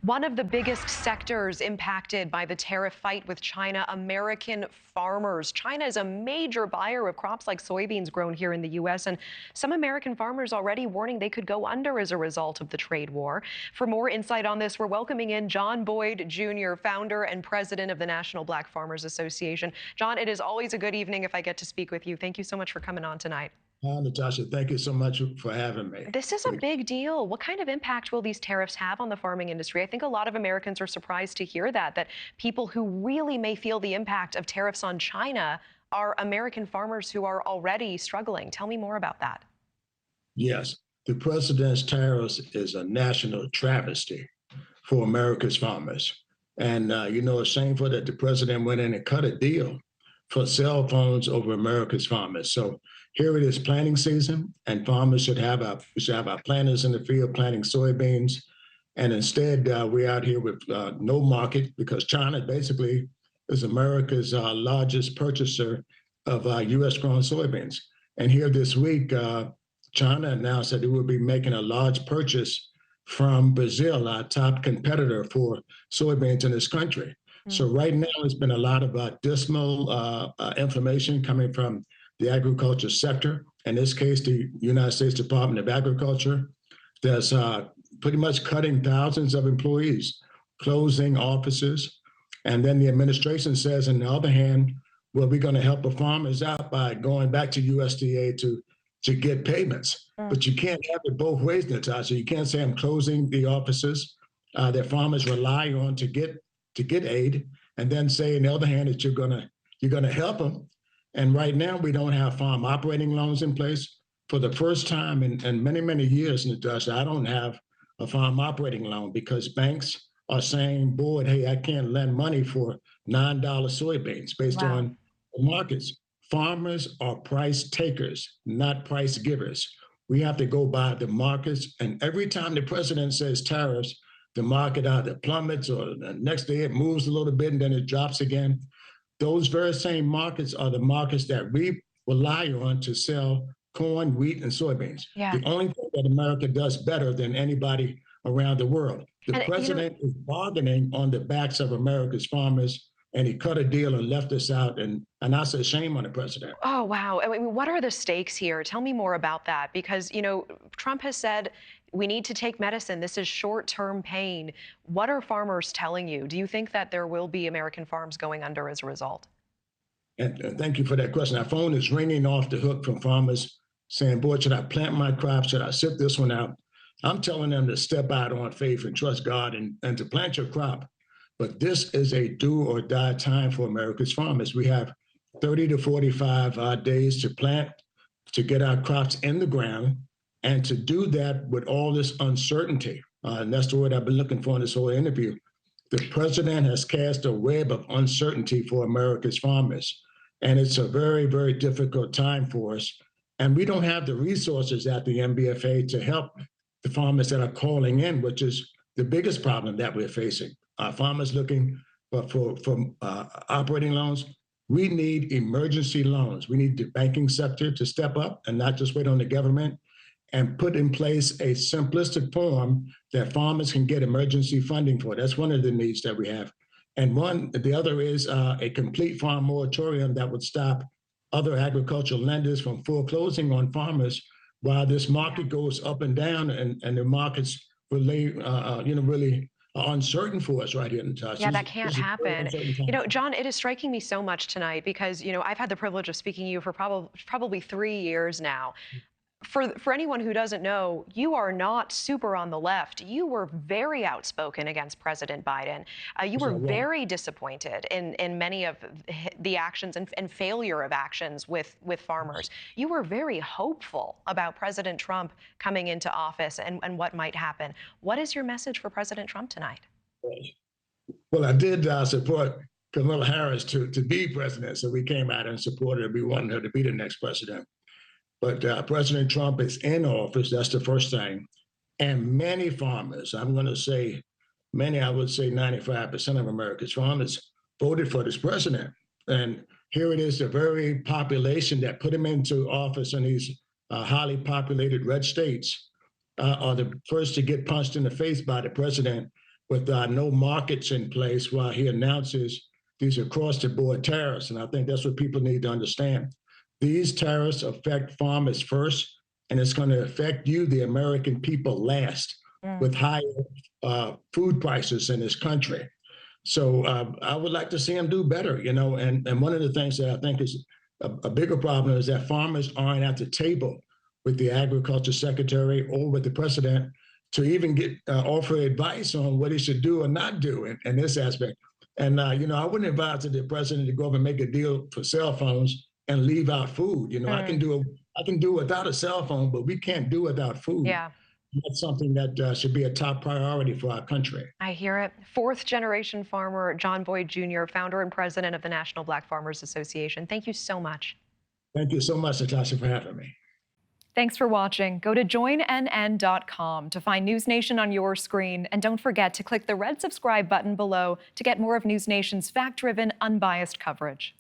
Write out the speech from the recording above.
One of the biggest sectors impacted by the tariff fight with China, American farmers. China is a major buyer of crops like soybeans grown here in the U.S., and some American farmers already warning they could go under as a result of the trade war. For more insight on this, we're welcoming in John Boyd Jr., founder and president of the National Black Farmers Association. John, it is always a good evening if I get to speak with you. Thank you so much for coming on tonight. Hi, Natasha. Thank you so much for having me. This is a big deal. What kind of impact will these tariffs have on the farming industry? I think a lot of Americans are surprised to hear that people who really may feel the impact of tariffs on China are American farmers who are already struggling. Tell me more about that. Yes, the president's tariffs is a national travesty for America's farmers. And, it's shameful that the president went in and cut a deal for cell phones over America's farmers. So here it is planting season, and farmers should have our planters in the field planting soybeans. And instead, we're out here with no market because China basically is America's largest purchaser of U.S. grown soybeans. And here this week, China announced that it would be making a large purchase from Brazil, our top competitor for soybeans in this country. So right now, there's been a lot of dismal information coming from the agriculture sector. In this case, the United States Department of Agriculture, that's pretty much cutting thousands of employees, closing offices. And then the administration says, on the other hand, well, we're going to help the farmers out by going back to USDA to get payments. But you can't have it both ways, Natasha. You can't say I'm closing the offices that farmers rely on to get aid, and then say, on the other hand, that you're gonna help them. And right now, we don't have farm operating loans in place. For the first time in many, many years, Natasha, I don't have a farm operating loan because banks are saying, boy, hey, I can't lend money for $9 soybeans based on the markets. Farmers are price takers, not price givers. We have to go by the markets. And every time the president says tariffs, the market either plummets or the next day it moves a little bit and then it drops again. Those very same markets are the markets that we rely on to sell corn, wheat, and soybeans. Yeah. The only thing that America does better than anybody around the world. The president is bargaining on the backs of America's farmers, and he cut a deal and left us out. And I say shame on the president. Oh, wow. I mean, what are the stakes here? Tell me more about that, because, Trump has said we need to take medicine. This is short-term pain. What are farmers telling you? Do you think that there will be American farms going under as a result? And thank you for that question. Our phone is ringing off the hook from farmers saying, boy, should I plant my crop? Should I sit this one out? I'm telling them to step out on faith and trust God and to plant your crop. But this is a do or die time for America's farmers. We have 30 to 45 days to plant, to get our crops in the ground, and to do that with all this uncertainty. And that's the word I've been looking for in this whole interview. The president has cast a web of uncertainty for America's farmers. And it's a very, very difficult time for us. And we don't have the resources at the NBFA to help the farmers that are calling in, which is the biggest problem that we're facing. Farmers looking for operating loans. We need emergency loans. We need the banking sector to step up and not just wait on the government, and put in place a simplistic form that farmers can get emergency funding for. That's one of the needs that we have. And the other is a complete farm moratorium that would stop other agricultural lenders from foreclosing on farmers while this market goes up and down, and the markets really uncertain for us right here, Natasha. Yeah, that can't happen. John, it is striking me so much tonight because, I've had the privilege of speaking to you for probably 3 years now. For anyone who doesn't know, you are not super on the left. You were very outspoken against President Biden. You were very disappointed in many of the actions and failure of actions with farmers. You were very hopeful about President Trump coming into office and what might happen. What is your message for President Trump tonight? Well, I did support Kamala Harris to be president, so we came out and supported her. We wanted her to be the next president. But President Trump is in office. That's the first thing. And many farmers, I'm going to say many, I would say 95% of America's farmers voted for this president. And here it is, the very population that put him into office in these highly populated red states are the first to get punched in the face by the president with no markets in place while he announces these across-the-board tariffs. And I think that's what people need to understand. These tariffs affect farmers first, and it's going to affect you, the American people, last, with higher food prices in this country. So I would like to see him do better, you know. And one of the things that I think is a bigger problem is that farmers aren't at the table with the agriculture secretary or with the president to even get offer advice on what he should do or not do in this aspect. And you know, I wouldn't advise the president to go over and make a deal for cell phones and leave out food. You know, I can do without a cell phone, but we can't do without food. Yeah. That's something that should be a top priority for our country. I hear it. Fourth generation farmer John Boyd Jr., founder and president of the National Black Farmers Association. Thank you so much. Thank you so much, Natasha, for having me. Thanks for watching. Go to joinnn.com to find News Nation on your screen. And don't forget to click the red subscribe button below to get more of News Nation's fact-driven, unbiased coverage.